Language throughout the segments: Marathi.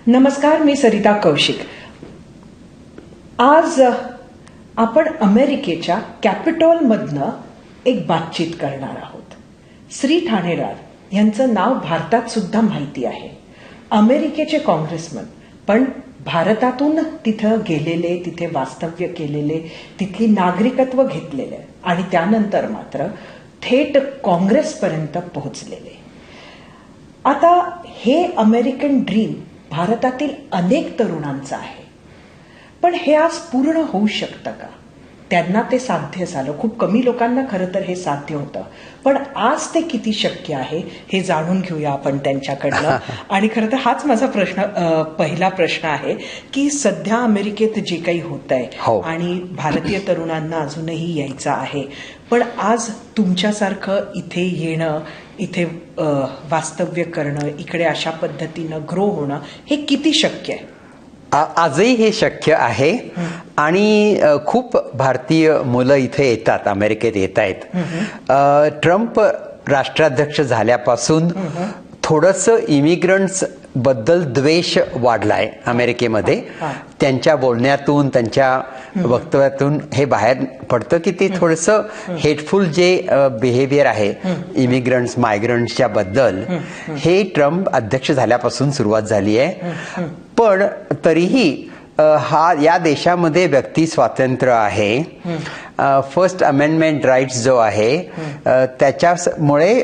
नमस्कार, मी सरिता कौशिक. आज आपण अमेरिकेच्या कॅपिटॉलमधनं एक बातचीत करणार आहोत. श्री ठाणेदार यांचं नाव भारतात सुद्धा माहिती आहे. अमेरिकेचे काँग्रेसमन, पण भारतातून तिथं गेलेले, तिथे वास्तव्य केलेले, तिथली नागरिकत्व घेतलेले आणि त्यानंतर मात्र थेट काँग्रेसपर्यंत पोहोचलेले. आता हे अमेरिकन ड्रीम भारतातील अनेक तरुणांचं आहे, पण हे आज पूर्ण होऊ शकतं का? त्यांना ते साध्य झालं. खूप कमी लोकांना खरं तर हे साध्य होतं, पण आज ते किती शक्य आहे हे जाणून घेऊया आपण त्यांच्याकडनं. आणि खरं तर हाच माझा पहिला प्रश्न आहे की सध्या अमेरिकेत जे काही होत आहे आणि भारतीय तरुणांना अजूनही यायचं आहे, पण आज तुमच्यासारखं इथे येणं, इथे वास्तव्य करणं, इकडे अशा पद्धतीनं ग्रो होणं हे किती शक्य आहे? आजही हे शक्य आहे आणि खूप भारतीय मुलं इथे येतात, अमेरिकेत येत आहेत. ट्रम्प राष्ट्राध्यक्ष झाल्यापासून थोडंसं इमिग्रंट्स बद्दल द्वेष वाढलाय अमेरिकेमध्ये. त्यांच्या बोलण्यातून, त्यांच्या वक्तव्यातून हे बाहेर पडतं की ते थोडंसं हेटफुल जे बिहेवियर आहे इमिग्रंट्स, मायग्रंट्सच्या बद्दल, हे ट्रम्प अध्यक्ष झाल्यापासून सुरुवात झाली आहे. पण तरीही या देशामध्ये व्यक्ती स्वातंत्र्य आहे. फर्स्ट अमेंडमेंट राईट्स जो आहे त्याच्यामुळे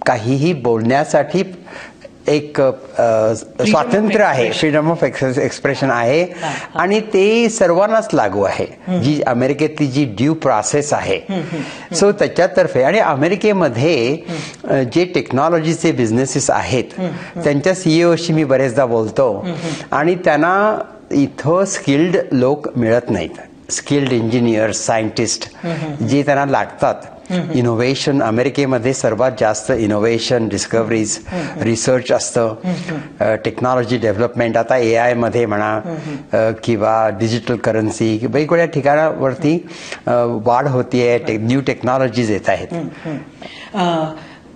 काहीही बोलण्यासाठी एक स्वातंत्र्य आहे, फ्रीडम ऑफ एक्सप्रेशन आहे आणि ते सर्वांनाच लागू आहे. जी अमेरिकेतली जी ड्यू प्रोसेस आहे, सो त्याच्यातर्फे. आणि अमेरिकेमध्ये जे टेक्नॉलॉजीचे बिझनेसेस आहेत त्यांच्या सीईओशी मी बरेचदा बोलतो आणि त्यांना इथं स्किल्ड लोक मिळत नाहीत. स्किल्ड इंजिनियर्स, सायंटिस्ट जे त्यांना लागतात. इनोव्हेशन, अमेरिकेमध्ये सर्वात जास्त इनोव्हेशन, डिस्कव्हरीज, रिसर्च असतं. टेक्नॉलॉजी डेव्हलपमेंट, आता AI मध्ये म्हणा किंवा डिजिटल करन्सी, वेगवेगळ्या ठिकाणावरती वाढ होतीये, न्यू टेक्नॉलॉजीज येत आहेत.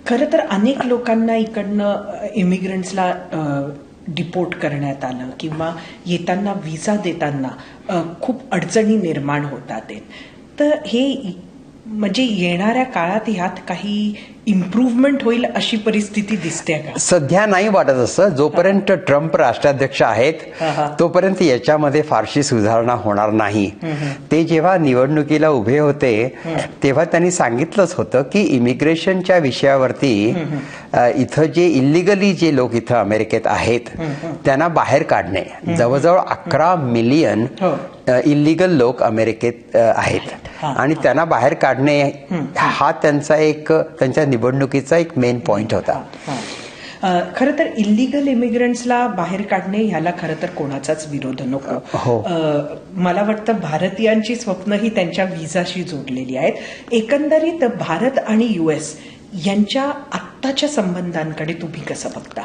खरं तर अनेक लोकांना इकडनं इमिग्रंट्सला डिपोर्ट करण्यात आलं किंवा येताना व्हिसा देताना खूप अडचणी निर्माण होतात. तर हे म्हणजे येणाऱ्या काळात ह्यात काही इम्प्रूव्हमेंट होईल अशी परिस्थिती दिसते का? सध्या नाही वाटत असं. जोपर्यंत ट्रम्प राष्ट्राध्यक्ष आहेत तोपर्यंत याच्यामध्ये फारशी सुधारणा होणार नाही. ते जेव्हा निवडणुकीला उभे होते तेव्हा त्यांनी सांगितलंच होतं की इमिग्रेशनच्या विषयावरती इथं जे इल्लिगली जे लोक इथं अमेरिकेत आहेत त्यांना बाहेर काढणे. जवळजवळ 11 मिलियन इल्लिगल लोक अमेरिकेत आहेत आणि त्यांना बाहेर काढणे हा त्यांच्या निवडणुकीचा एक मेन पॉइंट होता. खरं तर इल्लिगल इमिग्रंट्सला बाहेर काढणे ह्याला खरं तर कोणाचाच विरोध नको. मला वाटतं भारतीयांची स्वप्नही त्यांच्या व्हिसाशी जोडलेली आहेत. एकंदरीत भारत आणि US यांच्या आत्ताच्या संबंधांकडे तुम्ही कसं बघता?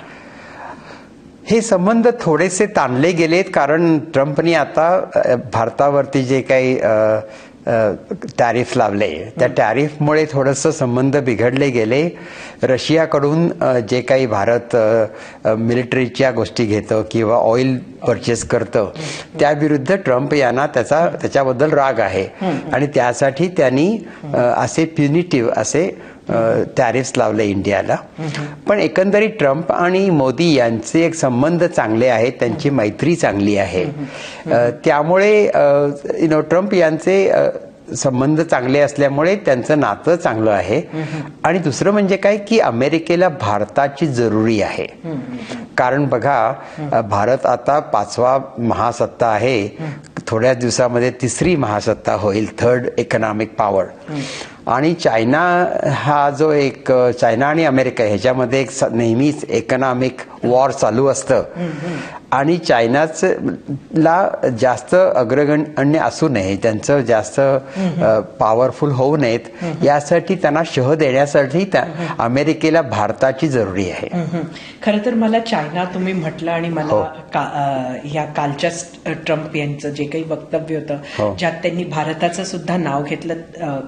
हे संबंध थोडेसे ताणले गेलेत कारण ट्रम्पनी आता भारतावरती जे काही टॅरिफ लावले त्या टॅरिफमुळे थोडंसं संबंध बिघडले गेले. रशियाकडून जे काही भारत मिलिटरीच्या गोष्टी घेतं किंवा ऑइल परचेस करतं त्याविरुद्ध ट्रम्प यांना त्याच्याबद्दल राग आहे आणि त्यासाठी त्यांनी असे प्युनिटिव्ह असे टॅरिफ्स लावले इंडियाला. पण एकंदरीत ट्रम्प आणि मोदी यांचे एक संबंध चांगले आहेत, त्यांची मैत्री चांगली आहे. त्यामुळे ट्रम्प यांचे संबंध चांगले असल्यामुळे त्यांचं नातं चांगलं आहे. आणि दुसरं म्हणजे काय की अमेरिकेला भारताची जरुरी आहे. कारण बघा, भारत आता 5वा महासत्ता आहे, थोड्या दिवसामध्ये 3री महासत्ता होईल, 3rd इकॉनॉमिक पॉवर. आणि चायना हा जो एक चायना आणि अमेरिका ह्याच्यामध्ये एक नेहमीच इकॉनॉमिक वॉर चालू असतं आणि चायनाला जास्त अग्रगण्य असू नये, त्यांचं जास्त पॉवरफुल होऊ नयेत यासाठी त्यांना शह देण्यासाठी अमेरिकेला भारताची जरुरी आहे. खरं तर मला चायना तुम्ही म्हटलं आणि मला ह्या कालच्या ट्रम्प यांचं जे काही वक्तव्य होतं ज्यात त्यांनी भारताचं सुद्धा नाव घेतलं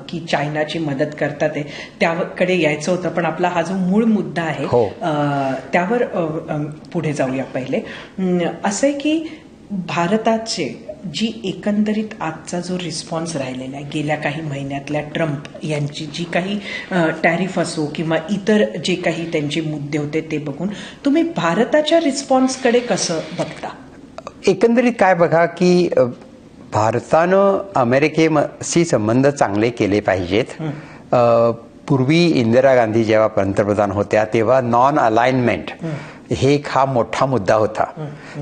की चायनाची मदत करतात त्याकडे यायचं होतं. पण आपला हा जो मूळ मुद्दा आहे त्यावर पुढे जाऊया पहिले. असं आहे की भारताचे जी एकंदरीत आजचा जो रिस्पॉन्स राहिलेला आहे गेल्या काही महिन्यातल्या ट्रम्प यांची जी काही टॅरिफ असो किंवा इतर जे काही त्यांचे मुद्दे होते ते बघून तुम्ही भारताच्या रिस्पॉन्सकडे कसं बघता? एकंदरीत काय बघा की भारतानं अमेरिकेशी संबंध चांगले केले पाहिजेत. पूर्वी इंदिरा गांधी जेव्हा पंतप्रधान होत्या तेव्हा नॉन अलाइनमेंट हे एक हा मोठा मुद्दा होता.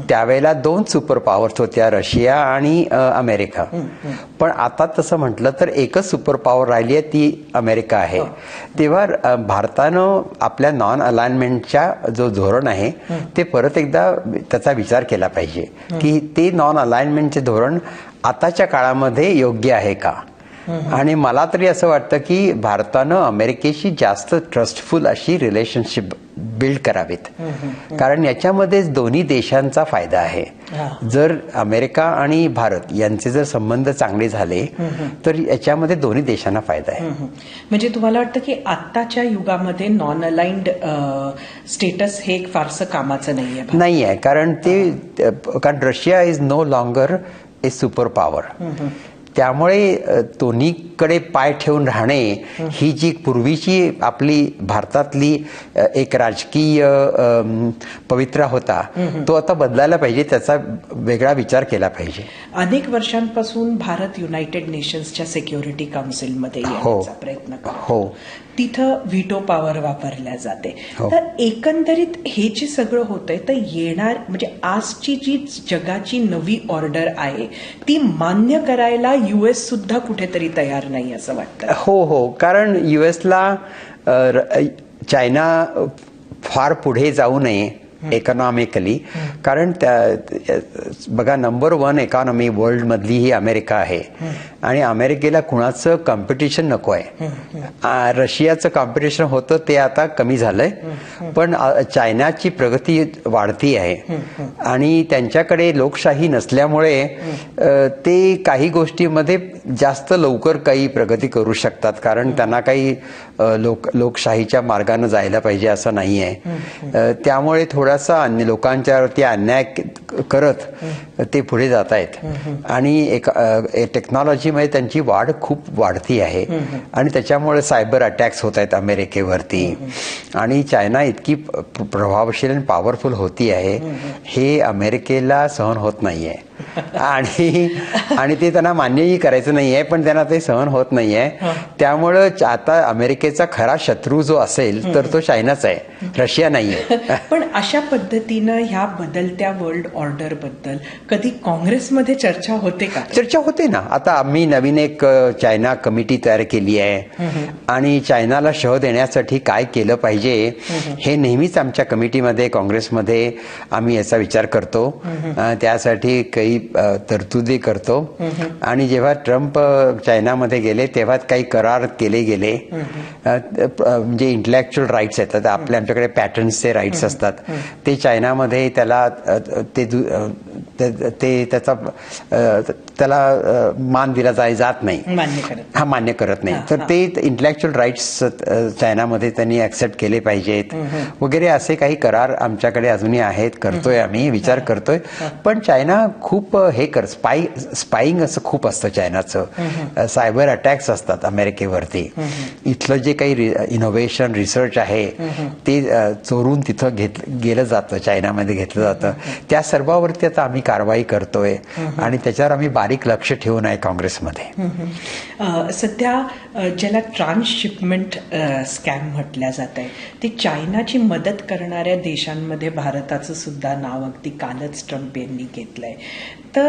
त्यावेळेला 2 सुपर पॉवर्स होत्या, रशिया आणि अमेरिका. पण आता तसं म्हटलं तर एकच सुपर पॉवर राहिली आहे, ती अमेरिका आहे. तेव्हा भारतानं आपल्या नॉन अलाइनमेंटच्या जो धोरण आहे ते परत एकदा त्याचा विचार केला पाहिजे की ते नॉन अलाइनमेंटचे धोरण आताच्या काळामध्ये योग्य आहे का. आणि मला तरी असं वाटतं की भारतानं अमेरिकेशी जास्त ट्रस्टफुल अशी रिलेशनशिप बिल्ड करावीत, कारण याच्यामध्ये दोन्ही देशांचा फायदा आहे. जर अमेरिका आणि भारत यांचे जर संबंध चांगले झाले तर याच्यामध्ये दोन्ही देशांना फायदा आहे. म्हणजे तुम्हाला वाटतं की आत्ताच्या युगामध्ये नॉन अलाइन्ड स्टेटस हे फारसं कामाचं नाहीये? कारण Russia is no longer a super power. त्यामुळे दोन्हीकडे पाय ठेवून राहणे ही जी पूर्वीची आपली भारतातली एक राजकीय पवित्रा होता तो आता बदलायला पाहिजे, त्याचा वेगळा विचार केला पाहिजे. अनेक वर्षांपासून भारत युनायटेड नेशन्सच्या सिक्युरिटी काउन्सिलमध्ये येण्याचा प्रयत्न करतो. तिथं व्हिटो पॉवर वापरल्या जाते. तर एकंदरीत हे जे सगळं होतंय तर येणार म्हणजे आजची जी जगाची नवी ऑर्डर आहे ती मान्य करायला US सुद्धा कुठेतरी तयार नाही असं वाटतं. हो, कारण US ला चायना फार पुढे जाऊ नये इकॉनॉमिकली, कारण बघा नंबर 1 इकॉनॉमी वर्ल्ड मधली ही अमेरिका आहे आणि अमेरिकेला कुणाचं कॉम्पिटिशन नको आहे. रशियाचं कॉम्पिटिशन होतं ते आता कमी झालंय, पण चायनाची प्रगती वाढती आहे आणि त्यांच्याकडे लोकशाही नसल्यामुळे ते काही गोष्टीमध्ये जास्त लवकर काही प्रगती करू शकतात, कारण त्यांना काही लोकशाहीच्या मार्गाने जायला पाहिजे असं नाही आहे. त्यामुळे थोडासा लोकांच्यावरती अन्याय करत ते पुढे जात आहेत आणि टेक्नॉलॉजीमध्ये त्यांची वाढ खूप वाढती आहे आणि त्याच्यामुळे सायबर अटॅक्स होत आहेत अमेरिकेवरती आणि चायना इतकी प्रभावशील आणि पॉवरफुल होती आहे हे अमेरिकेला सहन होत नाहीये आणि ते त्यांना मान्यही करायचं नाहीये, पण त्यांना ते सहन होत नाहीये. त्यामुळं आता अमेरिकेचा खरा शत्रू जो असेल तर तो चायनाच आहे, रशिया नाहीये. पण अशा पद्धतीनं ह्या बदलत्या वर्ल्ड ऑर्डर बद्दल कधी काँग्रेसमध्ये चर्चा होते का? चर्चा होते ना. आता आम्ही नवीन एक चायना कमिटी तयार केली आहे आणि चायनाला शह देण्यासाठी काय केलं पाहिजे हे नेहमीच आमच्या कमिटीमध्ये काँग्रेसमध्ये आम्ही याचा विचार करतो. त्यासाठी काही तरतुदी करतो आणि जेव्हा ट्रम्प चायनामध्ये गेले तेव्हा काही करार केले गेले, म्हणजे इंटलेक्च्युअल राईट्स येतात आमच्याकडे पॅटर्न्सचे राईट्स असतात ते चायनामध्ये त्याला मान दिला जात नाही, मान्य करत नाही. तर ते इंटलेक्च्युअल राईट्स चायनामध्ये त्यांनी ऍक्सेप्ट केले पाहिजेत वगैरे असे काही करार आमच्याकडे अजूनही आहेत. करतोय आम्ही, विचार करतोय. पण चायना खूप स्पाईंग असं खूप असतं चायनाचं. सायबर अटॅक्स असतात अमेरिकेवरती. इथलं जे काही इनोव्हेशन रिसर्च आहे ते चोरून तिथं गेलं जातं, चायनामध्ये घेतलं जातं. त्या सर्वांवरती आता आम्ही कारवाई करतोय आणि त्याच्यावर आम्ही बारीक लक्ष ठेवून आहे काँग्रेसमध्ये. सध्या ज्याला ट्रान्सशिपमेंट स्कॅम म्हटल्या जात आहे ते चायनाची मदत करणाऱ्या देशांमध्ये भारताचं सुद्धा नाव अगदी कालच ट्रम्प यांनी घेतलंय. तर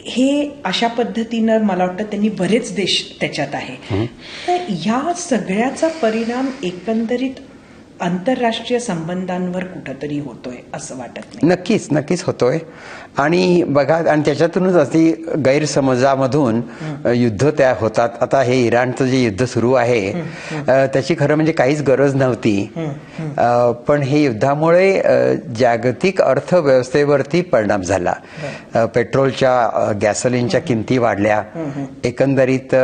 हे अशा पद्धतीनं मला वाटतं त्यांनी बरेच देश त्याच्यात आहे. तर या सगळ्याचा परिणाम एकंदरीत आंतरराष्ट्रीय संबंधांवर कुठंतरी होतोय असं वाटत नाही? नक्कीच होतोय. आणि बघा, आणि त्याच्यातूनच अशी गैरसमजामधून युद्ध तयार होतात. आता हे इराणचं जे युद्ध सुरू आहे त्याची खरं म्हणजे काहीच गरज नव्हती, पण हे युद्धामुळे जागतिक अर्थव्यवस्थेवरती परिणाम झाला. पेट्रोलच्या, गॅसोलिनच्या किमती वाढल्या, एकंदरीत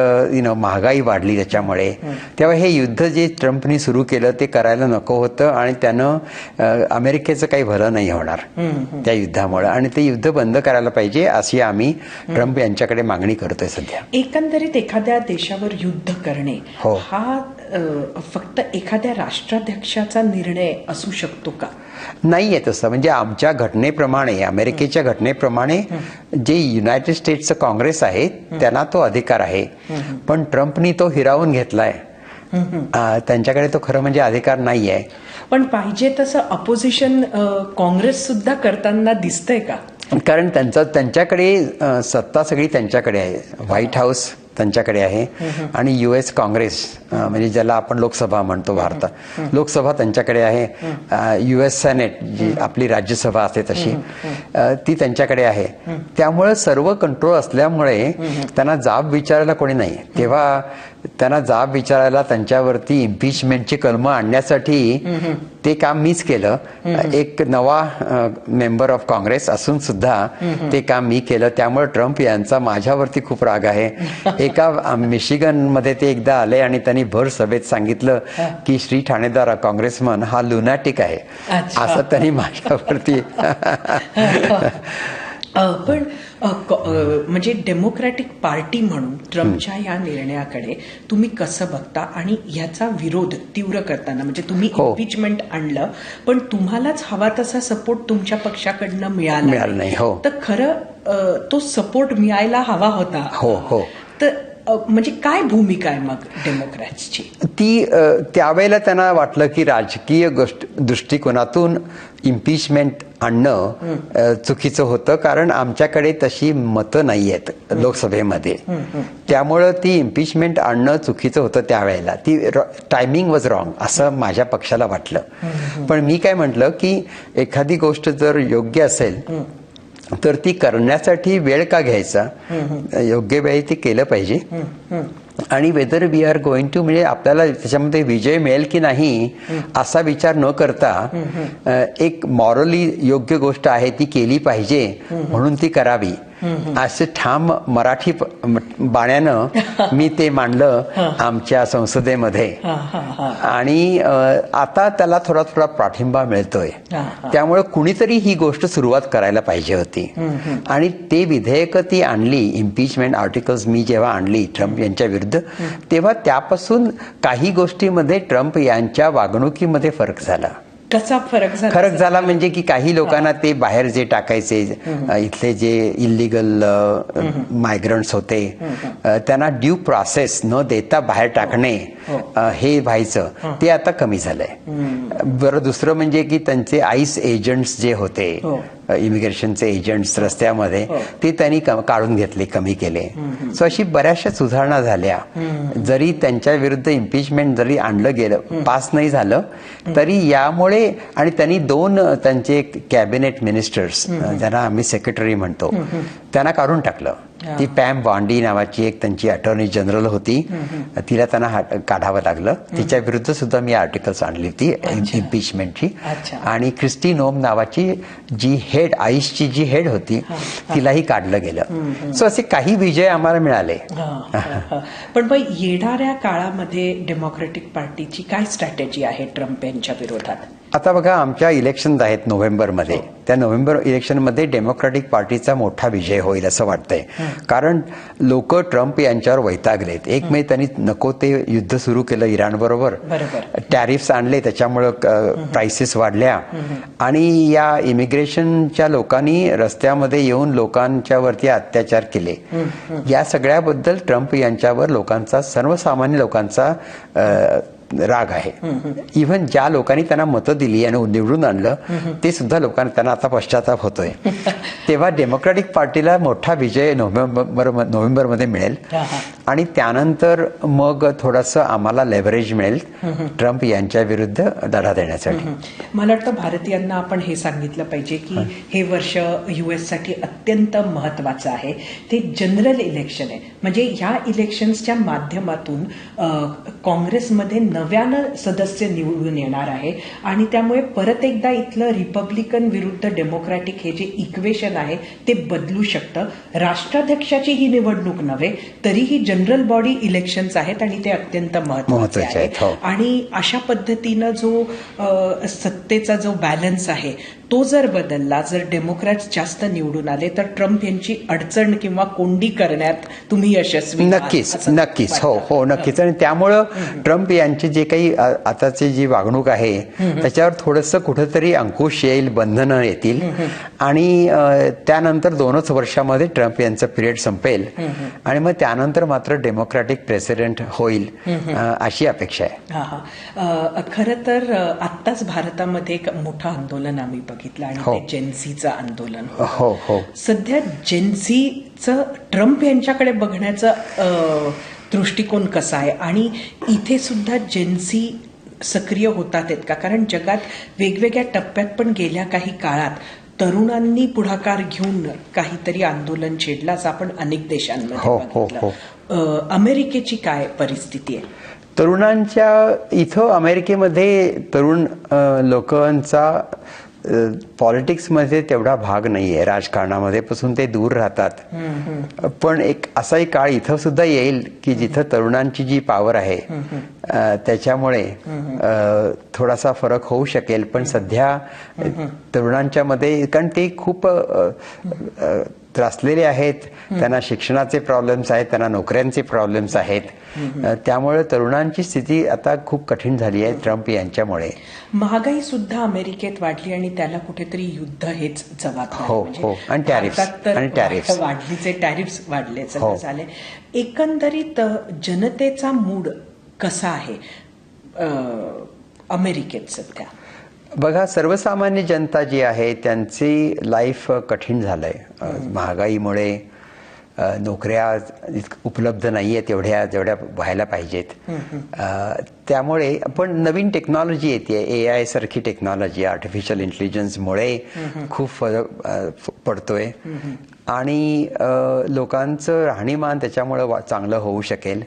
महागाई वाढली त्याच्यामुळे. तेव्हा हे युद्ध जे ट्रम्पनी सुरू केलं ते करायला नको होतं आणि त्यानं अमेरिकेचं काही भलं नाही होणार त्या युद्धामुळे, आणि ते युद्ध बंद करायला पाहिजे अशी आम्ही ट्रम्प यांच्याकडे मागणी करतोय सध्या. एकंदरीत एखाद्या देशावर युद्ध करणे हो. हा फक्त एखाद्या राष्ट्राध्यक्षाचा निर्णय असू शकतो का? नाहीये तसं. म्हणजे आमच्या घटनेप्रमाणे, अमेरिकेच्या घटनेप्रमाणे जे युनायटेड स्टेट्सचं काँग्रेस आहे त्यांना तो अधिकार आहे, पण ट्रम्पनी तो हिरावून घेतलाय. त्यांच्याकडे तो खरं म्हणजे अधिकार नाही आहे. पण पाहिजे तसं अपोजिशन काँग्रेस सुद्धा करताना दिसतंय का? कारण त्यांच्याकडे सत्ता सगळी त्यांच्याकडे आहे. व्हाईट हाऊस त्यांच्याकडे आहे आणि US काँग्रेस म्हणजे ज्याला आपण लोकसभा म्हणतो भारतात, लोकसभा त्यांच्याकडे आहे. US सेनेट जी आपली राज्यसभा असते तशी ती त्यांच्याकडे आहे. त्यामुळे सर्व कंट्रोल असल्यामुळे त्यांना जाब विचारायला कोणी नाही. तेव्हा त्यांना जाब विचारायला त्यांच्यावरती इम्पिचमेंटची कलमं आणण्यासाठी ते काम मीच केलं. एक नवा मेंबर ऑफ काँग्रेस असून सुद्धा ते काम मी केलं. त्यामुळे ट्रम्प यांचा माझ्यावरती खूप राग आहे. एका मिशिगन मध्ये ते एकदा आले आणि त्यांनी भर सभेत सांगितलं की श्री ठाणेदार काँग्रेसमन हा लुनॅटिक आहे, असं त्यांनी माझ्यावरती. पण म्हणजे डेमोक्रॅटिक पार्टी म्हणून ट्रम्पच्या या निर्णयाकडे तुम्ही कसं बघता आणि ह्याचा विरोध तीव्र करताना, म्हणजे तुम्ही इम्पिचमेंट आणलं पण तुम्हालाच हवा तसा सपोर्ट तुमच्या पक्षाकडनं मिळाला नाही, हो, तर खरं तो सपोर्ट मिळायला हवा होता. हो हो. तर म्हणजे काय भूमिका आहे मग डेमोक्रॅट्सची? ती त्यावेळेला त्यांना वाटलं की राजकीय दृष्टिकोनातून इम्पिचमेंट आणणं चुकीचं होतं, कारण आमच्याकडे तशी मतं नाही आहेत लोकसभेमध्ये. त्यामुळं ती इम्पिचमेंट आणणं चुकीचं होतं त्यावेळेला. ती टायमिंग वॉज रॉंग असं माझ्या पक्षाला वाटलं. पण मी काय म्हटलं की एखादी गोष्ट जर योग्य असेल तर ती करण्यासाठी वेळ का घ्यायचा, योग्य वेळी ते केलं पाहिजे. आणि whether we are going to, म्हणजे आपल्याला त्याच्यामध्ये विजय मिळेल की नाही असा विचार न करता एक मॉरली योग्य गोष्ट आहे ती केली पाहिजे म्हणून ती करावी असे ठाम मराठी बाण्यानं मी ते मांडलं आमच्या संसदेमध्ये. आणि आता त्याला थोडा थोडा पाठिंबा मिळतोय. त्यामुळे कुणीतरी ही गोष्ट सुरुवात करायला पाहिजे होती आणि ते विधेयक ती आणली. इम्पिचमेंट आर्टिकल्स मी जेव्हा आणली ट्रम्प यांच्या विरुद्ध, तेव्हा त्यापासून काही गोष्टीमध्ये ट्रम्प यांच्या वागणुकीमध्ये फरक झाला. कसा फरक झाला म्हणजे की काही लोकांना ते बाहेर जे टाकायचे, इथले जे इलिगल मायग्रंट्स होते त्यांना ड्यू प्रोसेस न देता बाहेर टाकणे हे व्हायचं, ते आता कमी झालंय. बरं, दुसरं म्हणजे की त्यांचे आईस एजंट्स जे होते, इमिग्रेशनचे एजंट्स रस्त्यामध्ये, ते त्यांनी काढून घेतले, कमी केले. सो अशी बऱ्याचशा सुधारणा झाल्या. जरी त्यांच्या विरुद्ध इम्पिचमेंट जरी आणलं गेलं, पास नाही झालं तरी यामुळे. आणि त्यांनी दोन त्यांचे कॅबिनेट मिनिस्टर्स, ज्यांना आम्ही सेक्रेटरी म्हणतो, त्यांना काढून टाकलं. ती पॅम बॉन्डी नावाची एक त्यांची अटॉर्नी जनरल होती, तिला त्यांना काढावं लागलं. तिच्या विरुद्ध सुद्धा मी आर्टिकल्स आणली होती इम्पिचमेंटची. आणि क्रिस्टी नोम नावाची जी हेड, आईसची जी हेड होती, तिलाही काढलं गेलं. सो असे काही विजय आम्हाला मिळाले. पण येणाऱ्या काळामध्ये डेमोक्रॅटिक पार्टीची काय स्ट्रॅटेजी आहे ट्रम्प यांच्या विरोधात? आता बघा, आमच्या इलेक्शन्स आहेत नोव्हेंबरमध्ये. त्या नोव्हेंबर इलेक्शनमध्ये डेमोक्रॅटिक पार्टीचा मोठा विजय होईल असं वाटतंय. कारण लोक ट्रम्प यांच्यावर वैतागलेत. एक म्हणजे त्यांनी नको ते युद्ध सुरू केलं इराणबरोबर, टॅरिफ्स आणले, त्याच्यामुळं प्राइसेस वाढल्या. आणि या इमिग्रेशनच्या लोकांनी रस्त्यामध्ये येऊन लोकांच्या वरती अत्याचार केले. या सगळ्याबद्दल ट्रम्प यांच्यावर लोकांचा, सर्वसामान्य लोकांचा राग आहे. इव्हन ज्या लोकांनी त्यांना मतं दिली आणि निवडून आणलं ते सुद्धा लोकांना, त्यांना आता पश्चाताप होतोय. तेव्हा डेमोक्रॅटिक पार्टीला मोठा विजय नोव्हेंबरमध्ये मिळेल आणि त्यानंतर मग थोडंसं आम्हाला लेव्हरेज मिळेल ट्रम्प यांच्या विरुद्ध लढा देण्यासाठी. मला वाटतं भारतीयांना आपण हे सांगितलं पाहिजे की हे वर्ष US साठी अत्यंत महत्वाचं आहे. ते जनरल इलेक्शन आहे. म्हणजे ह्या इलेक्शन्सच्या माध्यमातून काँग्रेसमध्ये नव्यानं सदस्य निवडून येणार आहे आणि त्यामुळे परत एकदा इथलं रिपब्लिकन विरुद्ध डेमोक्रॅटिक हे जे इक्वेशन आहे ते बदलू शकतं. राष्ट्राध्यक्षाची ही निवडणूक नव्हे, तरीही जनरल बॉडी इलेक्शन्स आहेत आणि ते अत्यंत महत्वाचे महत्त्वाचे आहेत, हो. आणि अशा पद्धतीनं जो सत्तेचा जो बॅलन्स आहे तो जर बदलला, जर डेमोक्रॅट्स जास्त निवडून आले तर ट्रम्प यांची अडचण किंवा कोंडी करण्यात तुम्ही यशस्वी व्हाल, नक्कीच असं नक्कीच वाटतं. हो हो नक्कीच. आणि त्यामुळं ट्रम्प यांची जे काही आताची जी वागणूक आहे त्याच्यावर थोडंसं कुठंतरी अंकुश येईल, बंधनं येतील आणि त्यानंतर 2च वर्षामध्ये ट्रम्प यांचं पिरियड संपेल आणि मग त्यानंतर मात्र डेमोक्रॅटिक प्रेसिडेंट होईल अशी अपेक्षा आहे. खरं तर आत्ताच भारतामध्ये एक मोठं आंदोलन आम्ही बघितलं आणि हो. ते जेन्सीचं आंदोलन हो हो सध्या जेन्सीचं ट्रम्प यांच्याकडे बघण्याचं दृष्टिकोन कसा आहे आणि इथे सुद्धा जेन्सी सक्रिय होतात आहेत का? कारण जगात वेगवेगळ्या टप्प्यात पण गेल्या काही काळात तरुणांनी पुढाकार घेऊन काहीतरी आंदोलन छेडलं आपण अनेक देशांमध्ये हो, हो, बघितलं. अमेरिकेची काय परिस्थिती आहे? तरुणांच्या इथं अमेरिकेमध्ये तरुण लोकांचा पॉलिटिक्समध्ये तेवढा भाग नाहीये, राजकारणामध्ये पासून ते दूर राहतात. पण एक असाही काळ इथं सुद्धा येईल की जिथं तरुणांची जी पॉवर आहे त्याच्यामुळे थोडासा फरक होऊ शकेल. पण सध्या तरुणांच्या मध्ये, कारण ते खूप त्रासलेले आहेत, त्यांना शिक्षणाचे प्रॉब्लेम्स आहेत, त्यांना नोकऱ्यांचे प्रॉब्लेम्स आहेत, त्यामुळे तरुणांची स्थिती आता खूप कठीण झाली आहे ट्रम्प यांच्यामुळे. महागाई सुद्धा अमेरिकेत वाढली आणि त्याला कुठेतरी युद्ध हेच जबाबदार. हो हो आणि टॅरिफ्स वाढलीचे टॅरिफ्स वाढले हो. झाले. एकंदरीत जनतेचा मूड कसा आहे अमेरिकेत सध्या? बघा, सर्वसामान्य जनता जी आहे त्यांची लाईफ कठीण झालंय. महागाईमुळे नोकऱ्या उपलब्ध नाहीये तेवढ्या जेवढ्या व्हायला पाहिजेत. त्यामुळे पण नवीन टेक्नॉलॉजी येते, AI सारखी टेक्नॉलॉजी, आर्टिफिशियल इंटेलिजन्समुळे खूप फरक पडतोय आणि लोकांचं राहणीमान त्याच्यामुळे चांगलं होऊ शकेल.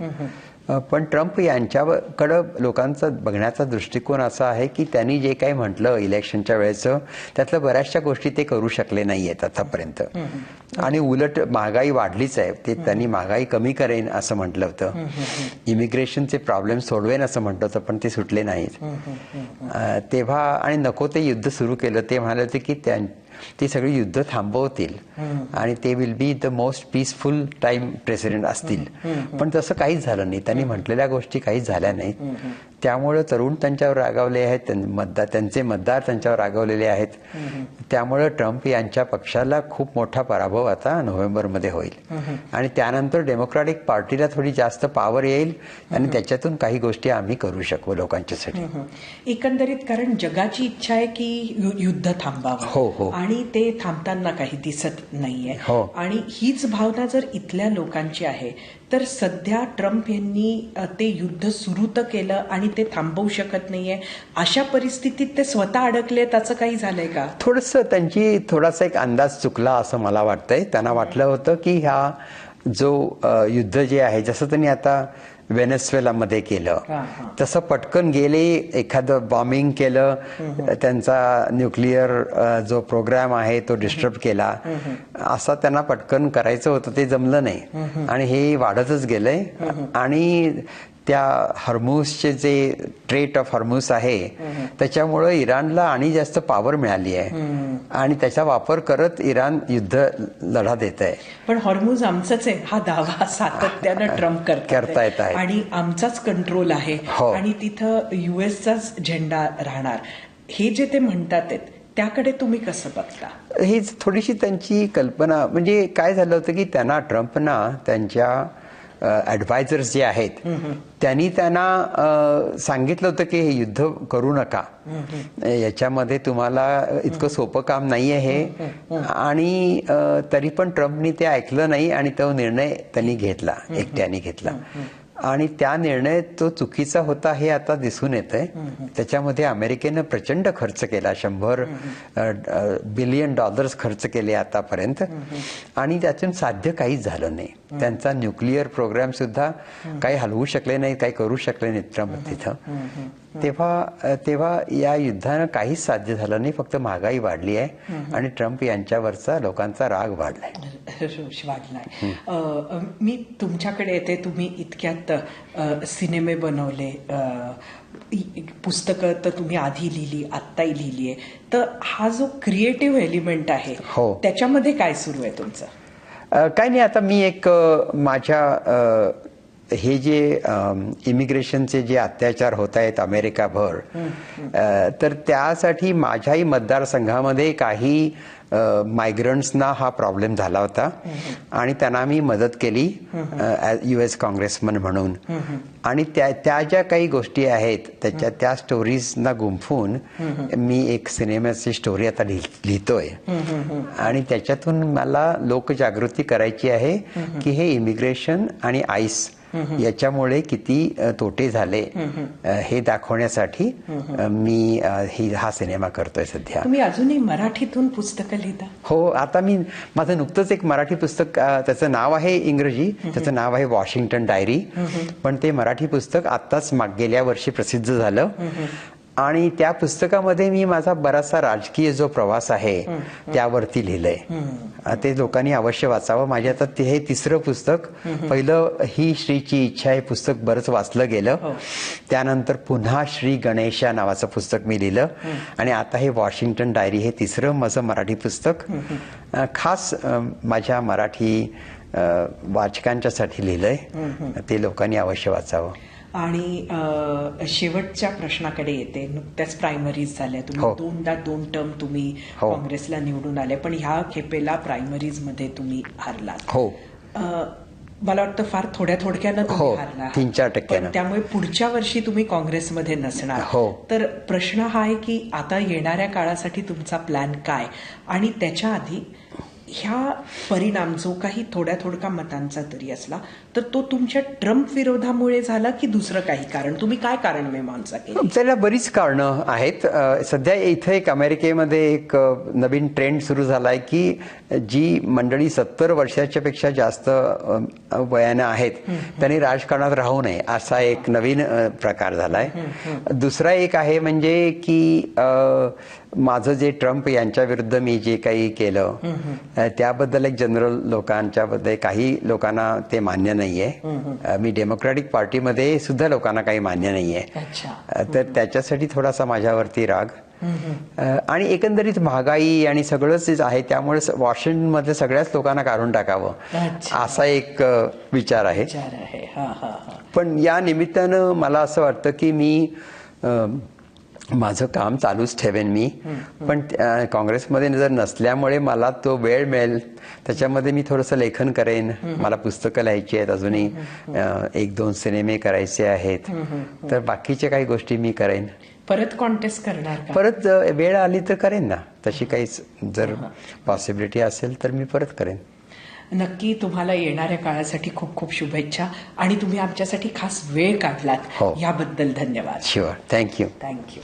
पण ट्रम्प यांच्याकडं लोकांचा बघण्याचा दृष्टिकोन असा आहे की त्यांनी जे काही म्हटलं इलेक्शनच्या वेळेचं त्यातल्या बऱ्याचशा गोष्टी ते करू शकले नाहीयेत आतापर्यंत. आणि उलट महागाई वाढलीच आहे. ते त्यांनी महागाई कमी करेन असं म्हटलं होतं, इमिग्रेशनचे प्रॉब्लेम सोडवेन असं म्हटलं होतं, पण ते सुटले नाहीत. तेव्हा आणि नको ते युद्ध सुरू केलं. ते म्हणाले होते की ते सगळी युद्ध थांबवतील आणि ते will be the most peaceful time president असतील. पण तसं काहीच झालं नाही. त्यांनी म्हटलेल्या गोष्टी काहीच झाल्या नाहीत. त्यामुळे तरुण त्यांच्यावर रागावले आहेत, त्यांचे मतदार त्यांच्यावर रागावलेले आहेत. त्यामुळे ट्रम्प यांच्या पक्षाला खूप मोठा पराभव आता नोव्हेंबरमध्ये होईल आणि त्यानंतर डेमोक्रॅटिक पार्टीला थोडी जास्त पॉवर येईल आणि त्याच्यातून काही गोष्टी आम्ही करू शकू लोकांच्यासाठी. एकंदरीत कारण जगाची इच्छा आहे की युद्ध थांबावं. हो हो. आणि ते थांबताना काही दिसत नाहीये. हो. आणि हीच भावना जर इथल्या लोकांची आहे तर सध्या ट्रम्प यांनी ते युद्ध सुरू तर केलं आणि ते थांबवू शकत नाहीये. अशा परिस्थितीत ते स्वतः अडकले, त्याचं काही झालंय का? त्यांची थोडासा एक अंदाज चुकला असं मला वाटतंय. त्यांना वाटलं होतं की हा जो युद्ध जे आहे, जसं त्यांनी आता व्हेनेझुएलामध्ये केलं तसं पटकन गेले, एखादं बॉम्बिंग केलं, त्यांचा न्यूक्लिअर जो प्रोग्राम आहे तो डिस्टर्ब केला, असं त्यांना पटकन करायचं होतं. ते जमलं नाही आणि हे वाढतच गेलंय. आणि त्या हॉर्मुझचे जे ट्रेट ऑफ हॉर्मुझ आहे त्याच्यामुळे इराणला आणि जास्त पॉवर मिळाली आहे आणि त्याचा वापर करत इराण युद्ध लढा देत आहे. पण हॉर्मुझ आमचंच आहे हा दावा सातत्यानं ट्रम्प करता येत आहे आणि आमचाच कंट्रोल आहे आणि तिथं US झेंडा राहणार, हे जे ते म्हणतात त्याकडे तुम्ही कसं बघता? ही थोडीशी त्यांची कल्पना, म्हणजे काय झालं होतं की त्यांना ट्रम्पना त्यांच्या ॲडवायझर्स जे आहेत त्यांनी त्यांना सांगितलं होतं की हे युद्ध करू नका, याच्यामध्ये तुम्हाला इतकं सोपं काम नाही आहे हे. आणि तरी पण ट्रम्पनी ते ऐकलं नाही आणि तो निर्णय त्यांनी घेतला, एकट्याने घेतला. आणि त्या निर्णय तो चुकीचा होता हे आता दिसून येतंय. त्याच्यामध्ये अमेरिकेनं प्रचंड खर्च केला, $100 बिलियन खर्च केले आतापर्यंत आणि त्यातून साध्य काहीच झालं नाही. त्यांचा न्यूक्लिअर प्रोग्राम सुद्धा काही हलवू शकले नाही, काही करू शकले नाहीत ट्रम्प तिथं. तेव्हा या युद्धानं काहीच साध्य झालं नाही, फक्त महागाई वाढली आहे आणि ट्रम्प यांच्यावरचा लोकांचा राग वाढलाय. रोष वाढलाय. मी तुमच्याकडे येते. तुम्ही इतक्यात सिनेमे बनवले, पुस्तकं तर तुम्ही आधी लिहिली, आत्ताही लिहिली आहे. तर हा जो क्रिएटिव्ह एलिमेंट आहे हो. त्याच्यामध्ये काय सुरू आहे तुमचं? काही नाही, आता मी एक माझ्या हे जे इमिग्रेशनचे जे अत्याचार होत आहेत अमेरिकाभर, तर त्यासाठी माझ्याही मतदारसंघामध्ये काही मायग्रंट्सना हा प्रॉब्लेम झाला होता आणि त्यांना मी मदत केली US काँग्रेसमन म्हणून. आणि त्या ज्या काही गोष्टी आहेत त्या स्टोरीजना गुंफून मी एक सिनेमाची स्टोरी आता लिहितोय. आणि त्याच्यातून मला लोकजागृती करायची आहे की हे इमिग्रेशन आणि आईस याच्यामुळे किती तोटे झाले हे दाखवण्यासाठी मी हा सिनेमा करतोय सध्या. तुम्ही अजूनही मराठीतून पुस्तकं लिहिता? हो, आता मी माझं नुकतंच एक मराठी पुस्तक, त्याचं नाव आहे इंग्रजी, त्याचं नाव आहे वॉशिंग्टन डायरी, पण ते मराठी पुस्तक आत्ताच गेल्या वर्षी प्रसिद्ध झालं. आणि त्या पुस्तकामध्ये मी माझा बराचसा राजकीय जो प्रवास आहे त्यावरती लिहिलंय. ते लोकांनी अवश्य वाचावं. माझे आता हे तिसरं पुस्तक. पहिलं ही श्रीची इच्छा हे पुस्तक बरंच वाचलं गेलं. त्यानंतर पुन्हा श्री गणेशा नावाचं पुस्तक मी लिहिलं. आणि आता हे वॉशिंग्टन डायरी हे तिसरं माझं मराठी पुस्तक खास माझ्या मराठी वाचकांच्यासाठी लिहिलंय. ते लोकांनी अवश्य वाचावं. आणि शेवटच्या प्रश्नाकडे येते. नुकत्याच प्रायमरीज झाल्या. तुम्ही दोनदा 2 टर्म तुम्ही काँग्रेसला निवडून आले, पण ह्या खेपेला प्रायमरीज मध्ये तुम्ही हारलात. हो, मला वाटतं फार थोड्यानं तुम्ही हारला. 3-4%. त्यामुळे पुढच्या वर्षी तुम्ही काँग्रेसमध्ये नसणार. तर प्रश्न हा आहे की आता येणाऱ्या काळासाठी तुमचा प्लॅन काय? आणि त्याच्या आधी ह्या परिणाम जो काही थोड्या मतांचा तरी असला तर तो तुमच्या ट्रम्प विरोधामुळे झाला की दुसरं काही कारण? तुम्ही काय कारण मीमांसा केली? त्याला बरीच कारणं आहेत. सध्या इथे एक अमेरिकेमध्ये एक नवीन ट्रेंड सुरू झालाय की जी मंडळी 70 वर्षाच्या पेक्षा जास्त वयानं आहेत त्यांनी राजकारणात राहू नये, असा एक नवीन प्रकार झालाय. दुसरा एक आहे म्हणजे की माझं जे ट्रम्प यांच्या विरुद्ध मी जे काही केलं त्याबद्दल एक जनरल लोकांच्याबद्दल काही लोकांना ते मान्य नाहीये. मी डेमोक्रॅटिक पार्टीमध्ये सुद्धा लोकांना काही मान्य नाहीये. तर त्याच्यासाठी थोडासा माझ्यावरती राग. आणि एकंदरीत महागाई आणि सगळंच आहे, त्यामुळे वॉशिंग्टन मध्ये सगळ्याच लोकांना काढून टाकावं असा एक विचार आहे. पण या निमित्तानं मला असं वाटतं की मी माझं काम चालूच ठेवेन मी. पण काँग्रेसमध्ये जर नसल्यामुळे मला तो वेळ मिळेल त्याच्यामध्ये मी थोडंसं लेखन करेन. मला पुस्तकं लिहायची आहेत, अजूनही 1-2 सिनेमे करायचे आहेत. तर बाकीच्या काही गोष्टी मी करेन. परत कॉन्टेस्ट करणार का? परत वेळ आली तर करेन ना. तशी काहीच जर पॉसिबिलिटी असेल तर मी परत करेन. नक्की. तुम्हाला येणाऱ्या काळासाठी खूप खूप शुभेच्छा. आणि तुम्ही आमच्यासाठी खास वेळ काढलात याबद्दल धन्यवाद. शुअर. थँक्यू. थँक्यू.